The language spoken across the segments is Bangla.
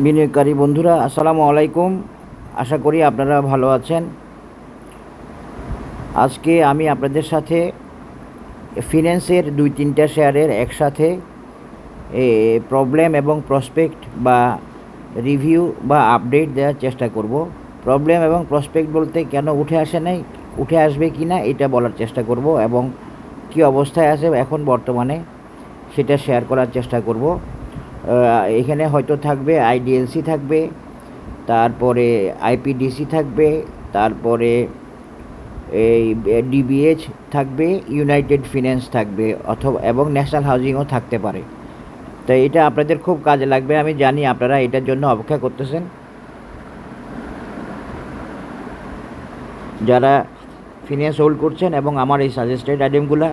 বিনিয়োগকারী বন্ধুরা আসসালামু আলাইকুম। আশা করি আপনারা ভালো আছেন। আজকে আমি আপনাদের সাথে ফিন্যান্সের 2-3টা শেয়ারের একসাথে প্রবলেম এবং প্রসপেক্ট বা রিভিউ বা আপডেট দেওয়ার চেষ্টা করব। প্রবলেম এবং প্রসপেক্ট বলতে কেন উঠে আসে নাই, উঠে আসবে কি না এটা বলার চেষ্টা করব এবং কি অবস্থায় আছে এখন বর্তমানে সেটা শেয়ার করার চেষ্টা করব। এখানে হয়তো থাকবে আইডিএলসি থাকবে, তারপরে আইপিডিসি থাকবে, তারপরে এই ডিবিএইচ থাকবে, ইউনাইটেড ফিন্যান্স থাকবে অথবা এবং ন্যাশনাল হাউজিংও থাকতে পারে। তো এটা আপনাদের খুব কাজে লাগবে, আমি জানি আপনারা এটার জন্য অপেক্ষা করতেছেন। যারা ফিন্যান্স হোল্ড করছেন এবং আমার এই সাজেস্টেড আইটেমগুলো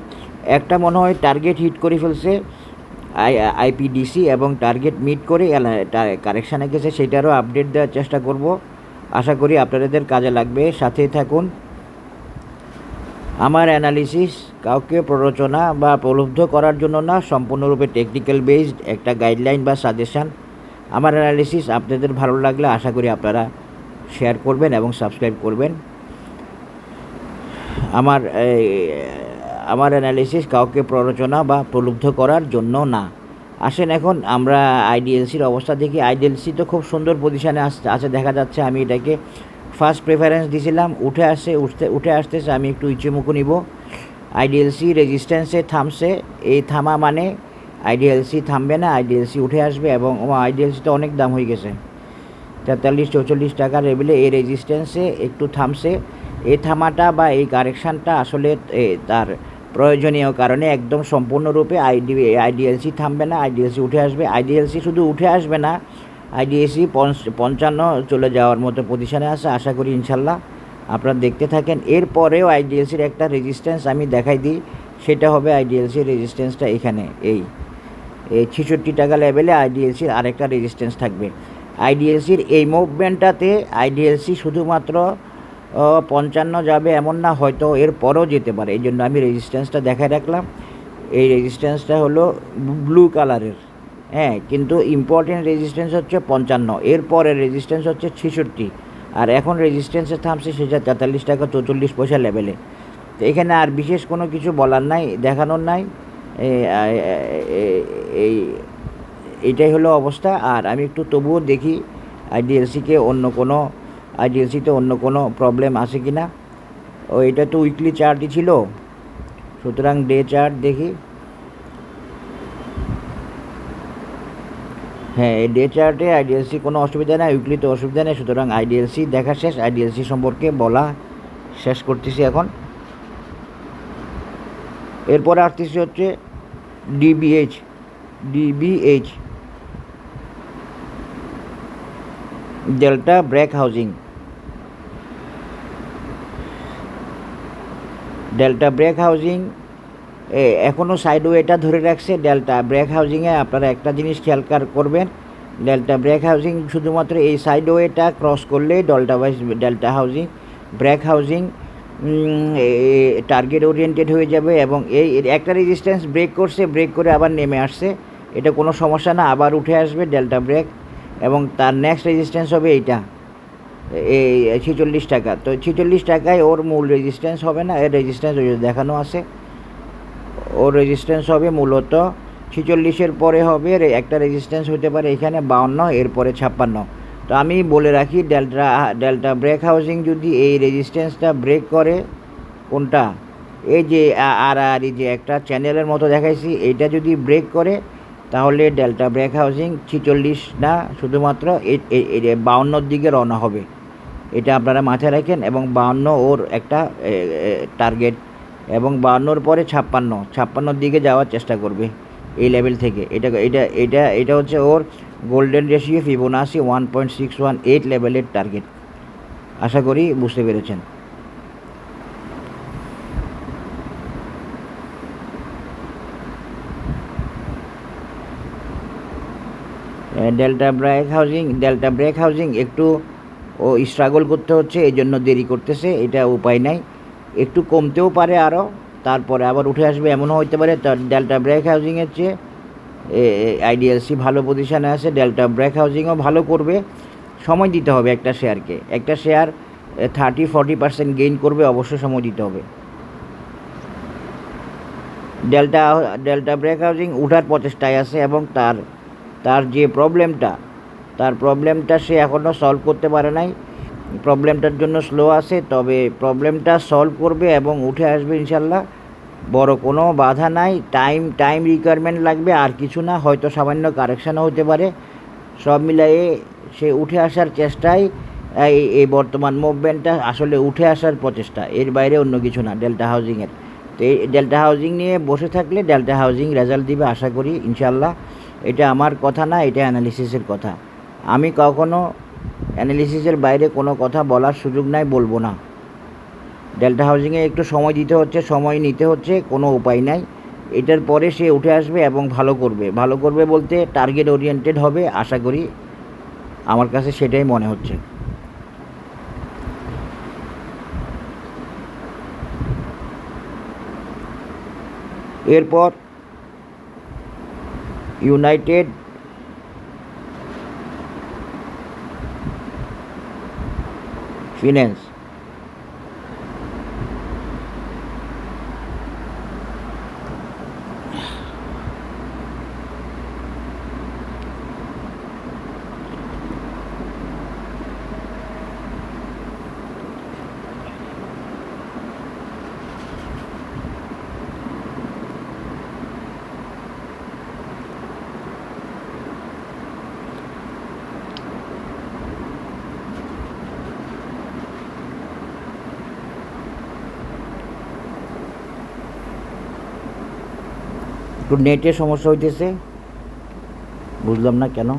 একটা মনে হয় টার্গেট হিট করে ফেলছে আইপিডিসি এবং টার্গেট মিট করে কারেকশানে গেছে, সেটারও আপডেট দেওয়ার চেষ্টা করব। আশা করি আপনাদের কাজে লাগবে, সাথেই থাকুন। আমার অ্যানালিসিস কাউকে প্ররোচনা বা প্রলুব্ধ করার জন্য না, সম্পূর্ণরূপে টেকনিক্যাল বেসড একটা গাইডলাইন বা সাজেশান। আমার অ্যানালিসিস আপনাদের ভালো লাগলে আশা করি আপনারা শেয়ার করবেন এবং সাবস্ক্রাইব করবেন। আমার অ্যানালিসিস কাউকে প্ররোচনা বা প্রলুব্ধ করার জন্য না। আসেন এখন আমরা আইডিএলসির অবস্থা দেখি। আইডিএলসি তো খুব সুন্দর পজিশানে আছে দেখা যাচ্ছে। আমি এটাকে ফার্স্ট প্রেফারেন্স দিয়েছিলাম, উঠে আসতেছে। আমি একটু ইচ্ছেমুখো নিব। আইডিএলসি রেজিস্ট্যান্সে থামছে, এই থামা মানে আইডিএলসি থামবে না, আইডিএলসি উঠে আসবে এবং আইডিএলসি তো অনেক দাম হয়ে গেছে, 43-44 টাকা লেভেলে এই রেজিস্ট্যান্সে একটু থামছে। এই থামাটা বা এই কারেকশানটা আসলে তার প্রয়োজনীয় কারণে একদম সম্পূর্ণরূপে আইডিএলসি থামবে না, আইডিএলসি উঠে আসবে। আইডিএলসি শুধু উঠে আসবে না, আইডিএলসি 55 চলে যাওয়ার মতো পজিশানে আছে। আশা করি ইনশাল্লাহ আপনারা দেখতে থাকেন। এরপরেও আইডিএলসির একটা রেজিস্ট্যান্স আমি দেখাই দিই, সেটা হবে আইডিএলসির রেজিস্ট্যান্সটা এখানে এই 66 টাকা লেভেলে আইডিএলসির আরেকটা রেজিস্ট্যান্স থাকবে। আইডিএলসির এই মুভমেন্টটাতে আইডিএলসি শুধুমাত্র 55 যাবে এমন না, হয়তো এর পরেও যেতে পারে। এই জন্য আমি রেজিস্ট্যান্সটা দেখায় রাখলাম। এই রেজিস্ট্যান্সটা হলো ব্লু কালারের, হ্যাঁ, কিন্তু ইম্পর্টেন্ট রেজিস্ট্যান্স হচ্ছে 55, এরপরের রেজিস্ট্যান্স হচ্ছে 66, আর এখন রেজিস্ট্যান্সে থামছে সেটা 43 টাকা 44 পয়সা লেভেলে। তো এখানে আর বিশেষ কোনো কিছু বলার নাই, দেখানোর নাই। এইটাই হলো অবস্থা। আর আমি একটু তবুও দেখি আইডিএলসিতে অন্য কোনো প্রবলেম আছে কি না। এটা তো উইকলি চার্টই ছিল, সুতরাং ডে চার্ট দেখি। হ্যাঁ, এই ডে চার্টে আইডিএলসি কোনো অসুবিধা নেই, উইকলিতে অসুবিধা নেই। সুতরাং আইডিএলসি দেখা শেষ, আইডিএলসি সম্পর্কে বলা শেষ করতেছি এখন। এরপরে আসতেছি হচ্ছে ডিবিএইচ। Delta break housing. এখনও সাইডওয়েটা ধরে রাখছে। ডেল্টা ব্রেক হাউজিংয়ে আপনারা একটা জিনিস খেয়াল করবেন, ডেল্টা ব্রেক হাউজিং শুধুমাত্র এই সাইডওয়েটা ক্রস করলে delta break housing target oriented হয়ে যাবে এবং এই একটা রেজিস্ট্যান্স ব্রেক করে আবার নেমে আসছে, এটা কোনো সমস্যা না, আবার উঠে আসবে ডেল্টা ব্রেক এবং তার নেক্সট রেজিস্ট্যান্স হবে এইটা, এই 46 টাকা। তো 46 টাকায় ওর মূল রেজিস্ট্যান্স হবে না, এর রেজিস্ট্যান্স দেখানো আছে। ওর রেজিস্ট্যান্স হবে মূলত 46-এর পরে হবে একটা রেজিস্ট্যান্স হতে পারে এখানে 52, এরপরে 56। তো আমি বলে রাখি ডেল্টা ব্রেক হাউজিং যদি এই রেজিস্ট্যান্সটা ব্রেক করে, কোনটা এই যে এই যে একটা চ্যানেলের মতো দেখাইছি, এইটা যদি ব্রেক করে তাহলে ডেল্টা ব্রেক হাউজিং 46 না, শুধুমাত্র 52-র দিকে রওনা হবে। এটা আপনারা মাথায় রাখেন এবং 52 ওর একটা টার্গেট এবং 52-র পরে 56-র দিকে যাওয়ার চেষ্টা করবে এই লেভেল থেকে। এটা হচ্ছে ওর গোল্ডেন রেশিও ফিবোনাসি 1.618 লেভেলের টার্গেট। আশা করি বুঝতে পেরেছেন। ডেল্টা ব্রেক হাউজিং একটু স্ট্রাগল করতে হচ্ছে, এই জন্য দেরি করতেছে, এটা উপায় নাই। একটু কমতেও পারে আরও, তারপরে আবার উঠে আসবে এমনও হতে পারে। ডেল্টা ব্রেক হাউজিংয়ের চেয়ে আইডিএলসি ভালো পজিশানে আছে, ডেল্টা ব্রেক হাউজিংও ভালো করবে। সময় দিতে হবে একটা শেয়ারকে, একটা শেয়ার 30-40% গেইন করবে, অবশ্যই সময় দিতে হবে। ডেল্টা ব্রেক হাউজিং উঠার প্রচেষ্টায় আছে এবং তার যে প্রবলেমটা সে এখনও সলভ করতে পারে নাই। প্রবলেমটার জন্য স্লো আছে, তবে প্রবলেমটা সলভ করবে এবং উঠে আসবে ইনশাল্লাহ। বড় কোনো বাধা নাই, টাইম রিকোয়ারমেন্ট লাগবে, আর কিছু না, হয়তো সামান্য কারেকশানও হতে পারে। সব মিলিয়ে সে উঠে আসার চেষ্টায় এই বর্তমান মুভমেন্টটা আসলে উঠে আসার প্রচেষ্টা, এর বাইরে অন্য কিছু না ডেল্টা হাউজিংয়ের। তো এই ডেল্টা হাউজিং নিয়ে বসে থাকলে ডেল্টা হাউজিং রেজাল্ট দিবে আশা করি ইনশাল্লাহ। এটা আমার কথা না, এটা অ্যানালিসিসের কথা। আমি কখনো অ্যানালিসিসের বাইরে কোনো কথা বলার সুযোগ নাই, বলবো না। ডেল্টা হাউজিংয়ে একটু সময় দিতে হচ্ছে, সময় নিতে হচ্ছে, কোনো উপায় নাই। এটার পরে সে উঠে আসবে এবং ভালো করবে বলতে টার্গেট ওরিয়েন্টেড হবে আশা করি, আমার কাছে সেটাই মনে হচ্ছে। এরপর ইউনাইটেড ফিন্যান্স, একটু নেটের সমস্যা হইতেছে, বুঝলাম না কেন।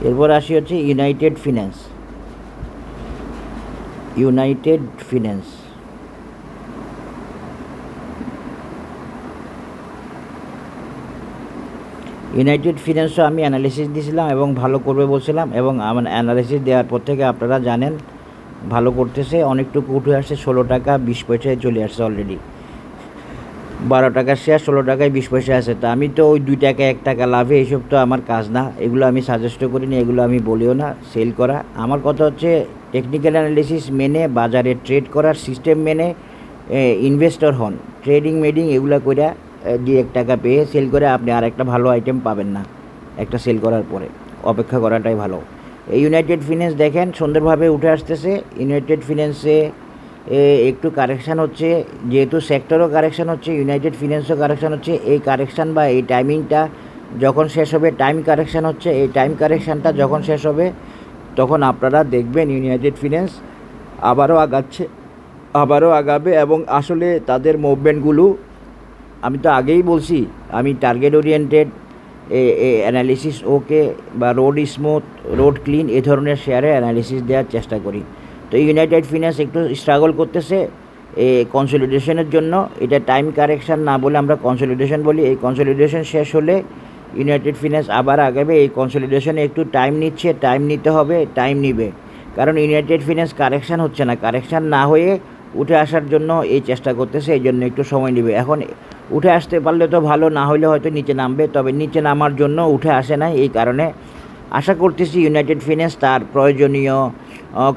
এরপর আসি হচ্ছে ইউনাইটেড ফিন্যান্স। ইউনাইটেড ফিন্যান্সও আমি অ্যানালিসিস দিয়েছিলাম এবং ভালো করবে বলছিলাম, এবং আমার অ্যানালিসিস দেওয়ার পর থেকে আপনারা জানেন ভালো করতেছে, অনেকটুকু উঠে আসছে, 16 টাকা 20 পয়সায় চলে আসছে অলরেডি। 12 টাকার শেয়ার 16 টাকায় 20 পয়সা আছে। তা আমি তো ওই 2 টাকা 1 টাকা লাভে, এইসব তো আমার কাজ না, এগুলো আমি সাজেস্টও করিনি, এগুলো আমি বলিও না সেল করা। আমার কথা হচ্ছে টেকনিক্যাল অ্যানালিসিস মেনে বাজারে ট্রেড করার সিস্টেম মেনে ইনভেস্টর হন। ট্রেডিং এগুলো করে 2-1 টাকা পেয়ে সেল করে আপনি আর একটা ভালো আইটেম পাবেন না। একটা সেল করার পরে অপেক্ষা করাটাই ভালো। এই ইউনাইটেড ফিন্যান্স দেখেন সুন্দরভাবে উঠে আসতেছে। ইউনাইটেড ফিন্যান্সে একটু কারেকশান হচ্ছে, যেহেতু সেক্টরও কারেকশান হচ্ছে, ইউনাইটেড ফিন্যান্সও কারেকশান হচ্ছে। এই কারেকশান বা এই টাইমিংটা যখন শেষ হবে, টাইম কারেকশান হচ্ছে, এই টাইম কারেকশানটা যখন শেষ হবে তখন আপনারা দেখবেন ইউনাইটেড ফিন্যান্স আবারও আগাবে, এবং আসলে তাদের মুভমেন্টগুলো আমি তো আগেই বলছি, আমি টার্গেট ওরিয়েন্টেড অ্যানালিসিস ওকে বা রোড স্মুথ, রোড ক্লিন এই ধরনের শেয়ারে অ্যানালিসিস দেওয়ার চেষ্টা করি। তো ইউনাইটেড ফিন্যান্স একটু স্ট্রাগল করতেছে কনসলিডেশনের জন্য। এটা টাইম কারেকশান না বলে আমরা কনসলিডেশন বলি। এই কনসলিডেশন শেষ হলে ইউনাইটেড ফিন্যান্স আবার আগাবে। এই কনসলিডেশনে একটু টাইম নিচ্ছে, টাইম নিতে হবে, টাইম নিবে, কারণ ইউনাইটেড ফিন্যান্স কারেকশান হচ্ছে না। কারেকশান না হয়ে উঠে আসার জন্য এই চেষ্টা করতেছে, এই জন্য একটু সময় নেবে। এখন উঠে আসতে পারলে তো ভালো, না হলে হয়তো নিচে নামবে, তবে নিচে নামার জন্য উঠে আসে না। এই কারণে আশা করতেছি ইউনাইটেড ফিন্যান্স তার প্রয়োজনীয়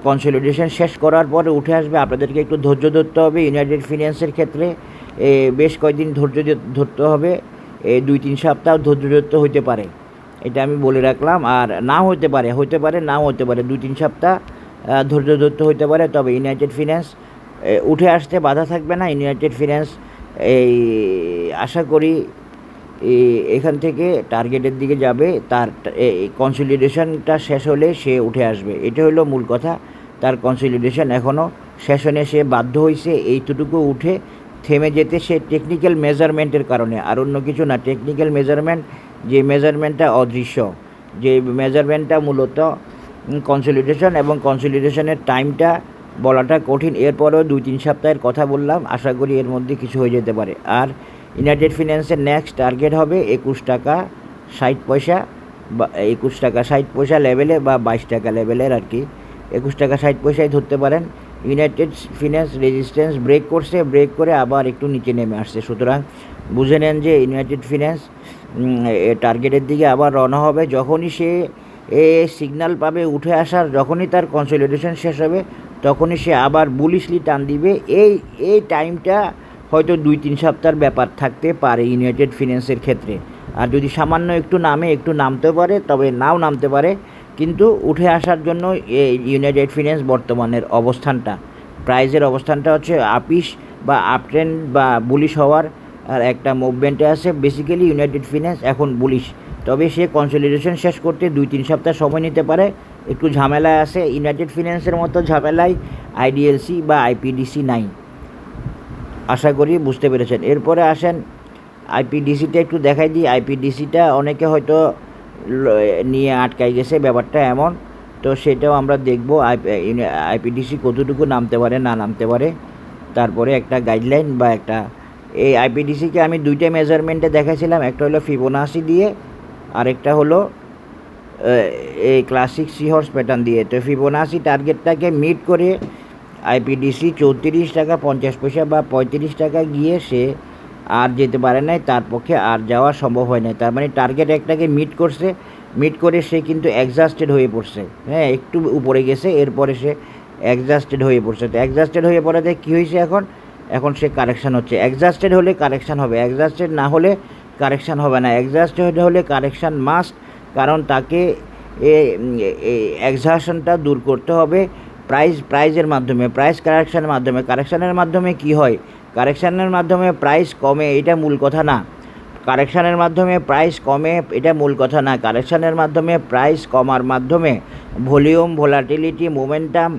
কনসলিডেশন শেষ করার পরে উঠে আসবে। আপনাদেরকে একটু ধৈর্য ধরতে হবে। ইউনাইটেড ফিন্যান্সের ক্ষেত্রে বেশ কয়েকদিন ধৈর্য ধরতে হবে, 2-3 সপ্তাহ ধৈর্য ধরতে হইতে পারে, এটা আমি বলে রাখলাম। আর নাও হতে পারে, নাও হতে পারে, 2-3 সপ্তাহ ধৈর্য ধরতে হইতে পারে। তবে ইউনাইটেড ফিন্যান্স উঠে আসতে বাধা থাকবে না। ইউনাইটেড ফিন্যান্স এই আশা করি এখান থেকে টার্গেটের দিকে যাবে। তার কনসলিডেশনটা শেষ হলে সে উঠে আসবে, এটা হলো মূল কথা। তার কনসলিডেশন এখনও শেষ হয়ে সে বাধ্য হয়েছে এইটুকু উঠে থেমে যেতে, সে টেকনিক্যাল মেজারমেন্টের কারণে, আর অন্য কিছু না। টেকনিক্যাল মেজারমেন্ট, যে মেজারমেন্টটা অদৃশ্য, যে মেজারমেন্টটা মূলত কনসলিডেশন, এবং কনসলিডেশনের টাইমটা বলাটা কঠিন। এরপরেও 2-3 সপ্তাহের কথা বললাম, আশা করি এর মধ্যে কিছু হয়ে যেতে পারে। আর ইউনাইটেড ফিন্যান্সের নেক্সট টার্গেট হবে 21 টাকা 60 পয়সা, বা 21 টাকা 60 পয়সা লেভেলে, বা 22 টাকা লেভেলের আর কি। 21 টাকা 60 পয়সায় ধরতে পারেন। ইউনাইটেড ফিন্যান্স রেজিস্ট্যান্স ব্রেক করছে, ব্রেক করে আবার একটু নিচে নেমে আসছে। সুতরাং বুঝে নেন যে ইউনাইটেড ফিন্যান্স টার্গেটের দিকে আবার রওনা হবে। যখনই সে সিগন্যাল পাবে উঠে আসার, যখনই তার কনসলিডেশন শেষ হবে, তখনই সে আবার বুলিশলি টান দিবে। এই টাইমটা হয়তো 2-3 সপ্তাহের ব্যাপার থাকতে পারে ইউনাইটেড ফিন্যান্সের ক্ষেত্রে। আর যদি সামান্য একটু নামতে পারে, তবে নাও নামতে পারে, কিন্তু উঠে আসার জন্য ইউনাইটেড ফিন্যান্স বর্তমানের অবস্থানটা, প্রাইজের অবস্থানটা হচ্ছে আপিশ বা আপট্রেন্ড বা বুলিশ হওয়ার আর একটা মুভমেন্টে আছে। বেসিক্যালি ইউনাইটেড ফিন্যান্স এখন বুলিশ, তবে সে কনসলিডেশন শেষ করতে 2-3 সপ্তাহ সময় নিতে পারে। একটু ঝামেলায় আছে। ইউনাইটেড ফিন্যান্সের মতো ঝামেলায় আইডিএলসি বা আইপিডিসি নাই। আশা করি বুঝতে পেরেছেন। এরপরে আসেন আইপিডিসিটা একটু দেখাই দিই। আইপিডিসিটা অনেকে হয়তো নিয়ে আটকাই গেছে, ব্যাপারটা এমন। তো সেটাও আমরা দেখব আইপিডিসি কতটুকু নামতে পারে না নামতে পারে, তারপরে একটা গাইডলাইন বা একটা এই আইপিডিসিকে আমি 2টা মেজারমেন্টে দেখাইছিলাম। একটা হলো ফিবোনাসি দিয়ে, আরেকটা হলো এই ক্লাসিক সিহর্স প্যাটার্ন দিয়ে। তো ফিবোনাসি টার্গেটটাকে মিট করে আইপিডিসি 34 টাকা 50 পয়সা বা 35 টাকা গিয়ে সে আর যেতে পারে নাই, তার পক্ষে আর যাওয়া সম্ভব হয় নাই। তার মানে টার্গেট একটাকে মিট করে সে কিন্তু এক্সহাস্টেড হয়ে পড়ছে। হ্যাঁ, একটু উপরে গেছে, এরপরে সে এক্সহাস্টেড হয়ে পড়ছে। তো এক্সহাস্টেড হয়ে পড়াতে কী হয়েছে, এখন সে কারেকশান হচ্ছে। এক্সহাস্টেড হলে কারেকশান হবে, এক্সহাস্টেড না হলে কারেকশান হবে না। এক্সহাস্টেড হলে কারেকশান মাস্ট, কারণ তাকে এক্সহাশনটা দূর করতে হবে প্রাইজের মাধ্যমে, প্রাইস কারেকশানের মাধ্যমে। কারেকশানের মাধ্যমে কি হয়? কারেকশানের মাধ্যমে প্রাইস কমে, এটা মূল কথা না। কারেকশানের মাধ্যমে প্রাইস কমে, এটা মূল কথা না। কারেকশানের মাধ্যমে প্রাইস কমার মাধ্যমে volume, volatility, momentum,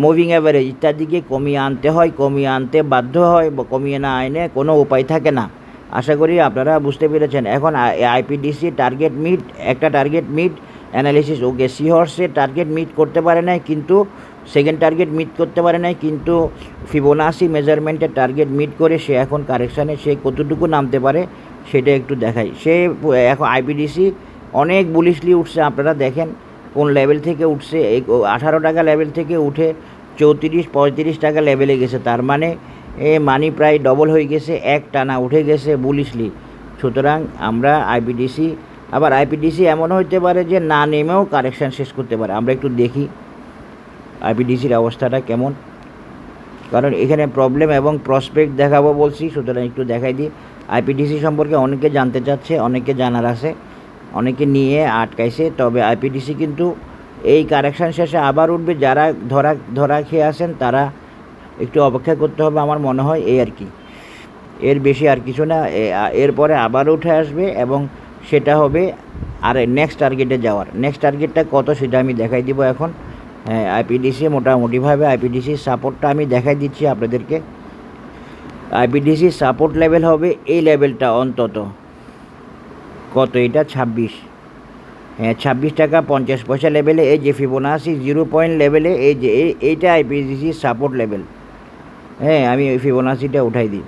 moving average ইত্যাদিকে কমিয়ে আনতে হয়, কমিয়ে আনতে বাধ্য হয়। কমিয়ে না আইনে কোনো উপায় থাকে না। আশা করি আপনারা বুঝতে পেরেছেন। এখন আইপিডিসি টার্গেট মিট, একটা টার্গেট মিট অ্যানালিসিস ওকে। সিহর্সের টার্গেট মিট করতে পারে নাই, কিন্তু সেকেন্ড টার্গেট মিট করতে পারে নাই, কিন্তু ফিবোনাসি মেজারমেন্টের টার্গেট মিট করে সে এখন কারেকশানে সে কতটুকু নামতে পারে সেটা একটু দেখাই। সে এখন আইপিডিসি অনেক বুলিশলি উঠছে। আপনারা দেখেন কোন লেভেল থেকে উঠছে। 18 টাকা লেভেল থেকে উঠে 34-35 টাকা লেভেলে গেছে। তার মানে মানি প্রায় ডবল হয়ে গেছে, এক টানা উঠে গেছে বুলিশলি। সুতরাং আমরা আইপিডিসি এমন হইতে পারে যে না নেমেও কারেকশান শেষ করতে পারে। আমরা একটু দেখি আইপিডিসির অবস্থাটা কেমন, কারণ এখানে প্রবলেম এবং প্রসপেক্ট দেখাবো বলছি। সুতরাং একটু দেখাই দিই। আইপিডিসি সম্পর্কে অনেকে জানতে চাচ্ছে, অনেকে জানার আছে, অনেকে নিয়ে আটকাইছে। তবে আইপিডিসি কিন্তু এই কারেকশান শেষে আবার উঠবে। যারা ধরা খেয়ে আসেন তারা একটু অপেক্ষা করতে হবে আমার মনে হয়, এই আর কি, এর বেশি আর কিছু না। এরপরে আবার উঠে আসবে এবং সেটা হবে আর নেক্সট টার্গেটে যাওয়ার। নেক্সট টার্গেটটা কত সেটা আমি দেখাই দিব এখন। হ্যাঁ, আইপিডিসি মোটামুটিভাবে আইপিডিসির সাপোর্টটা আমি দেখাই দিচ্ছি আপনাদেরকে। আইপিডিসির সাপোর্ট লেভেল হবে এই লেভেলটা অন্তত কত, এটা 26। হ্যাঁ, 26 টাকা 50 পয়সা লেভেলে, এই যে ফিবোনাসি 0 পয়েন্ট লেভেলে, এই যে এইটা আইপিডিসির সাপোর্ট লেভেল। হ্যাঁ, আমি ওই ফিবোনাসিটা উঠাই দিই।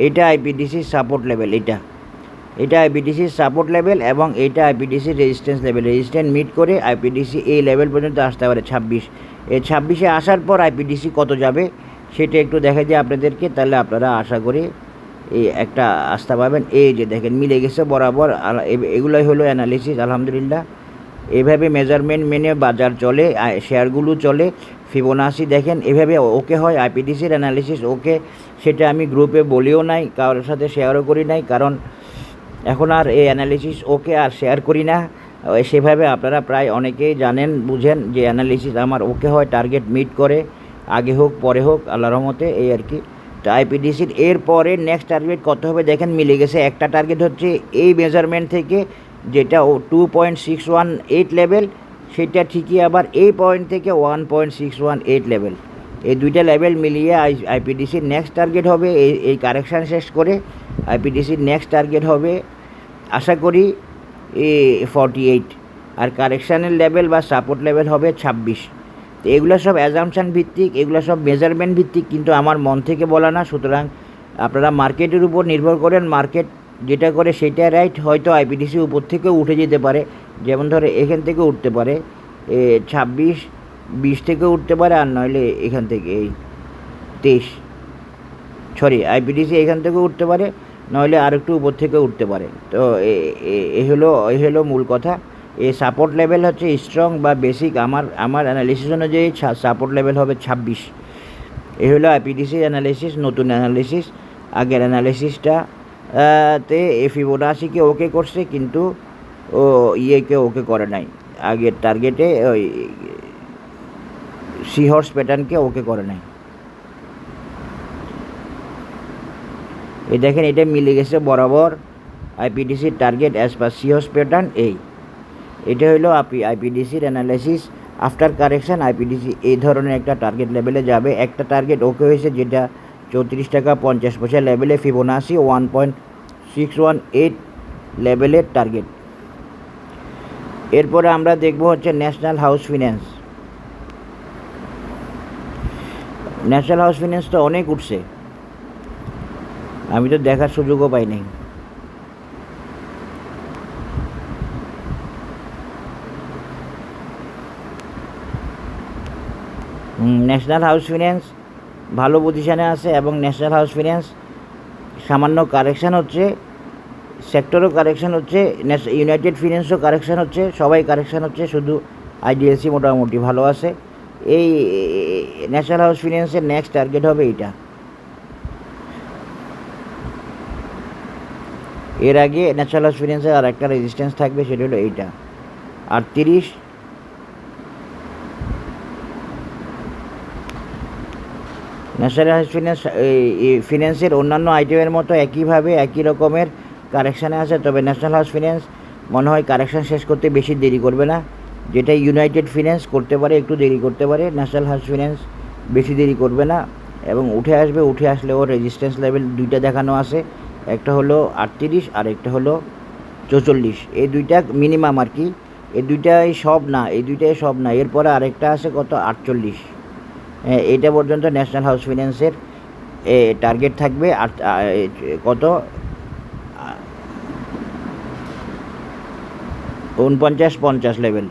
এটা আইপিডিসির সাপোর্ট লেভেল, এটা আইপিডিসির সাপোর্ট লেভেল এবং এইটা আইপিডিসির রেজিস্ট্যান্স লেভেল। রেজিস্ট্যান্স মিট করে আইপিডিসি এই লেভেল পর্যন্ত আসতে পারে 26। এই 26-এ আসার পর আইপিডিসি কত যাবে সেটা একটু দেখাই দিই আপনাদেরকে, তাহলে আপনারা আশা করি এই একটা আস্থা পাবেন। এই যে দেখেন মিলে গেছে বরাবর। এগুলোই হলো অ্যানালিসিস। আলহামদুলিল্লাহ, এভাবে মেজারমেন্ট মেনে বাজার চলে, শেয়ারগুলো চলে। ফিবোনাসি দেখেন এভাবে ওকে হয়। আইপিডিসির অ্যানালিসিস ওকে, সেটা আমি গ্রুপে বলিও নাই, কারোর সাথে শেয়ারও করি নাই, কারণ এখন আর এই অ্যানালিসিস ওকে আর শেয়ার করি না। সেভাবে আপনারা প্রায় অনেকেই জানেন, বুঝেন যে অ্যানালিসিস আমার ওকে হয়, টার্গেট মিট করে, আগে হোক পরে হোক, আল্লাহর রহমতে, এই আর কি। তো আইপিডিসির এরপরে নেক্সট টার্গেট কত হবে দেখেন, মিলে গেছে। একটা টার্গেট হচ্ছে এই মেজারমেন্ট থেকে, যেটা 2.618 লেভেল, সেটা ঠিকই আবার এই পয়েন্ট থেকে 1.618 লেভেল। এই দুইটা লেভেল মিলিয়ে আইপিডিসির নেক্সট টার্গেট হবে এই কারেকশান শেষ করে আইপিডিসির নেক্সট টার্গেট হবে আশা করি 48, আর কারেকশানের লেভেল বা সাপোর্ট লেভেল হবে 26। তো এগুলো সব অ্যাজাম্পশান ভিত্তিক, এগুলো সব মেজারমেন্ট ভিত্তিক, কিন্তু আমার মন থেকে বলা না। সুতরাং আপনারা মার্কেটের উপর নির্ভর করেন, মার্কেট যেটা করে সেটা রাইট। হয়তো আইপিডিসি উপর থেকেও উঠে যেতে পারে, যেমন ধরে এখান থেকে উঠতে পারে 26 20 থেকে উঠতে পারে, আর নইলে এখান থেকে এই 23 আইপিডিসি এখান থেকে উঠতে পারে, নইলে আর একটু উপর থেকে উঠতে পারে। তো এই হলো মূল কথা। এই সাপোর্ট লেভেল হচ্ছে স্ট্রং বা বেসিক, আমার অ্যানালিসিস অনুযায়ী সাপোর্ট লেভেল হবে 26। এই হলো আইপিডিসি অ্যানালিসিস, নতুন অ্যানালিসিস। আগের অ্যানালিসিসটা তে ফিবোনাচিকে ওকে করছে, কিন্তু ও ইয়েকে ওকে করে নাই। আগের টার্গেটে ওই সিহর্স প্যাটার্নকে ওকে করে নাই। এই দেখেন, এটা মিলে গেছে বরাবর আইপিডিসির target as per seahorse pattern. এটা হলো আইপিডিসির অ্যানালাইসিস। আফটার কারেকশান আইপিডিসি এই ধরনের একটা টার্গেট লেভেলে যাবে। একটা টার্গেট ওকে হয়েছে, যেটা 34 টাকা 50 পয়সা লেভেলে ফিবোনাচি 1.618 লেভেলের টার্গেট। এরপরে আমরা দেখব হচ্ছে national house finance. National house finance তো অনেক উঠছে, আমি তো দেখার সুযোগও পাই নাই। ন্যাশনাল হাউস ফিন্যান্স ভালো পজিশানে আছে, এবং ন্যাশনাল হাউস ফিন্যান্স সামান্য কারেকশান হচ্ছে, সেক্টরও কারেকশান হচ্ছে, ইউনাইটেড ফিন্যান্সও কারেকশান হচ্ছে, সবাই কারেকশান হচ্ছে, শুধু আইডিএলসি মোটামুটি ভালো আছে। এই ন্যাশনাল হাউস ফিন্যান্সের নেক্সট টার্গেট হবে এইটা। এর আগে ন্যাশনাল হাউস ফিন্যান্সের আর একটা রেজিস্ট্যান্স থাকবে, সেটা হলো এইটা 38। ন্যাশনাল হাউস ফিন্যান্সের অন্যান্য আইটেমের মতো একইভাবে একই রকমের কারেকশানে আছে, তবে ন্যাশনাল হাউস ফিন্যান্স মনে হয় কারেকশান শেষ করতে বেশি দেরি করবে না, যেটা ইউনাইটেড ফিন্যান্স করতে পারে, একটু দেরি করতে পারে। ন্যাশনাল হাউস ফিন্যান্স বেশি দেরি করবে না এবং উঠে আসবে। উঠে আসলে ওর রেজিস্ট্যান্স লেভেল দুইটা দেখানো আছে, একটা হলো 38 আর একটা হলো 44। এই দুইটা মিনিমাম আর কি, এই দুইটাই সব না, এরপরে আরেকটা আছে কত 48। এইটা পর্যন্ত ন্যাশনাল হাউস ফিন্যান্সের টার্গেট থাকবে। আর কত 49-50 লেভেল,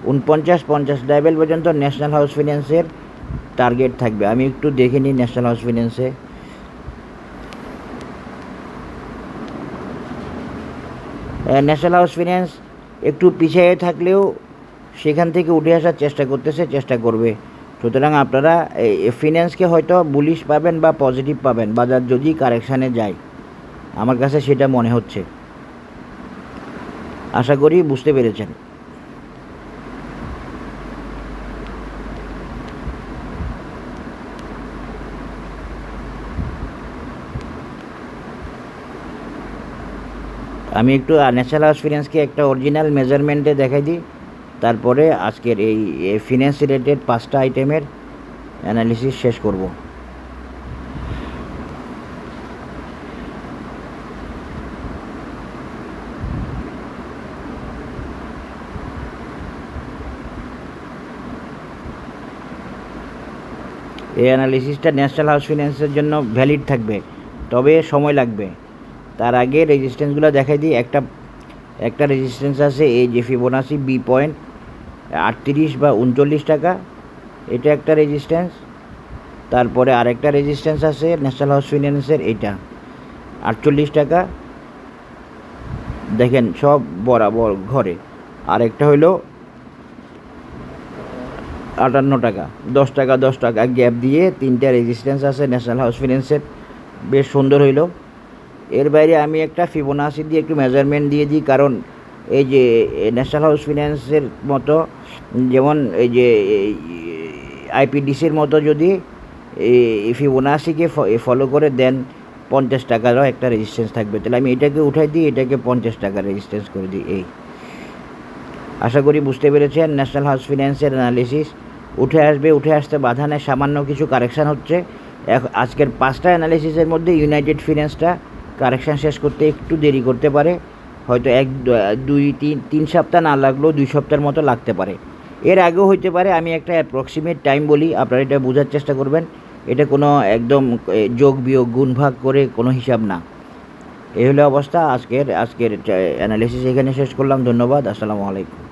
49-50 লেভেল পর্যন্ত ন্যাশনাল হাউস ফিন্যান্সের টার্গেট থাকবে। আমি একটু দেখে নিই ন্যাশনাল হাউস ফিন্যান্সে। ন্যাশনাল হাউস ফিন্যান্স একটু পিছিয়ে থাকলেও সেখান থেকে উঠে আসার চেষ্টা করবে। সুতরাং আপনারা ফিন্যান্সকে হয়তো বুলিশ পাবেন বা পজিটিভ পাবেন বাজার যদি কারেকশানে যায়, আমার কাছে সেটা মনে হচ্ছে। আশা করি বুঝতে পেরেছেন। আমি একটু ন্যাশনাল হাউস ফিন্যান্সকে একটা অরিজিনাল মেজারমেন্টে দেখাই দিই, তারপরে আজকের এই ফিন্যান্স রিলেটেড 5টা আইটেমের অ্যানালিসিস শেষ করব। এই অ্যানালিসিসটা ন্যাশনাল হাউস ফিন্যান্সের জন্য ভ্যালিড থাকবে, তবে সময় লাগবে। তার আগে রেজিস্ট্যান্সগুলো দেখাই দিই। একটা রেজিস্ট্যান্স আছে এই যে ফিবোনাচি B.38 বা 39 টাকা, এটা একটা রেজিস্ট্যান্স। তারপরে আরেকটা রেজিস্ট্যান্স আছে ন্যাশনাল হাউস ফিন্যান্সের, এইটা 48 টাকা, দেখেন সব বরাবর ঘরে। আরেকটা হলো 58 টাকা, 10 টাকা গ্যাপ দিয়ে 3টা রেজিস্ট্যান্স আছে ন্যাশনাল হাউস ফিন্যান্সের, বেশ সুন্দর হইল। এর বাইরে আমি একটা ফিবোনাচি দিয়ে একটু মেজারমেন্ট দিয়ে দিই, কারণ এই যে ন্যাশনাল হাউস ফিন্যান্সের মতো, যেমন এই যে আইপিডিসির মতো যদি ফিবোনাচিকে ফলো করে দেন 50 টাকারও একটা রেজিস্ট্যান্স থাকবে, তাহলে আমি এটাকে উঠাই দিই, এটাকে 50 টাকা রেজিস্ট্যান্স করে দিই। এই আশা করি বুঝতে পেরেছেন ন্যাশনাল হাউস ফিন্যান্সের অ্যানালিসিস। উঠে আসতে বাধা নেই, সামান্য কিছু কারেকশান হচ্ছে। আজকের 5টা অ্যানালিসিসের মধ্যে ইউনাইটেড ফিন্যান্সটা কারেকশান শেষ করতে একটু দেরি করতে পারে, হয়তো 1-2-3 সপ্তাহ না লাগলেও 2 সপ্তাহের মতো লাগতে পারে, এর আগেও হইতে পারে। আমি একটা অ্যাপ্রক্সিমেট টাইম বলি, আপনারা এটা বোঝার চেষ্টা করবেন। এটা কোনো একদম যোগ বিয়োগ গুণ ভাগ করে কোনো হিসাব না। এই হলো অবস্থা। আজকের অ্যানালিসিস এখানে শেষ করলাম। ধন্যবাদ। আসসালামু আলাইকুম।